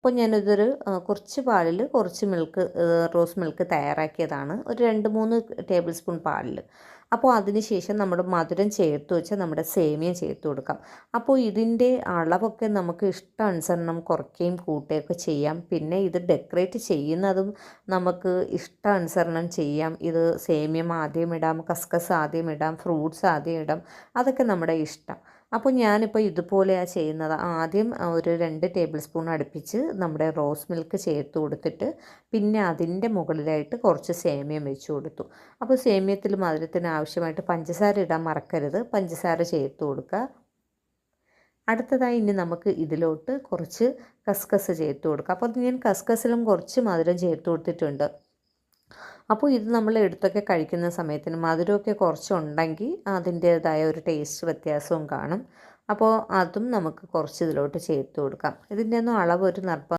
അപ്പോൾ ഞാനിതൊരു കുറച്ച് പാലിൽ കുറച്ച് മിൽക്ക് റോസ് മിൽക്ക് തയ്യാറാക്കിയതാണ്. ഒരു 2-3 ടേബിൾ സ്പൂൺ പാലിൽ. അപ്പോൾ അതിന് ശേഷം നമ്മുടെ മധുരം ചേർത്ത് വെച്ച് നമ്മുടെ സേമിയ ചേർത്ത് കൊടുക്കാം. അപ്പോൾ ഇതിൻ്റെ അളവൊക്കെ നമുക്ക് ഇഷ്ടാനുസരണം കുറയ്ക്കുകയും കൂട്ടുകയൊക്കെ ചെയ്യാം. പിന്നെ ഇത് ഡെക്കറേറ്റ് ചെയ്യുന്നതും നമുക്ക് ഇഷ്ടാനുസരണം ചെയ്യാം. ഇത് സേമിയം ആദ്യം ഇടാം, കസ്കസ് ആദ്യം ഇടാം, ഫ്രൂട്ട്സ് ആദ്യം ഇടാം. അതൊക്കെ നമ്മുടെ ഇഷ്ടം. അപ്പോൾ ഞാനിപ്പോൾ ഇതുപോലെയാണ് ചെയ്യുന്നത്. ആദ്യം ഒരു 2 ടേബിൾ സ്പൂൺ അടുപ്പിച്ച് നമ്മുടെ റോസ് മിൽക്ക് ചേർത്ത് കൊടുത്തിട്ട് പിന്നെ അതിൻ്റെ മുകളിലായിട്ട് കുറച്ച് സേമിയം വെച്ച് കൊടുത്തു. അപ്പോൾ സേമിയത്തിൽ മധുരത്തിന് ആവശ്യമായിട്ട് പഞ്ചസാര ഇടാൻ മറക്കരുത്. പഞ്ചസാര ചേർത്ത് കൊടുക്കുക. അടുത്തതായി ഇനി നമുക്ക് ഇതിലോട്ട് കുറച്ച് കസ്കസ് ചേർത്ത് കൊടുക്കുക. അപ്പോൾ ഞാൻ കസ്കസിലും കുറച്ച് മധുരം ചേർത്ത് കൊടുത്തിട്ടുണ്ട്. അപ്പോൾ ഇത് നമ്മൾ എടുത്തൊക്കെ കഴിക്കുന്ന സമയത്തിന് മധുരമൊക്കെ കുറച്ചുണ്ടെങ്കിൽ അതിൻ്റേതായ ഒരു ടേസ്റ്റ് വ്യത്യാസവും കാണും. അപ്പോൾ അതും നമുക്ക് കുറച്ച് ഇതിലോട്ട് ചേർത്ത് കൊടുക്കാം. ഇതിൻ്റെ ഒന്നും അളവ് ഒരു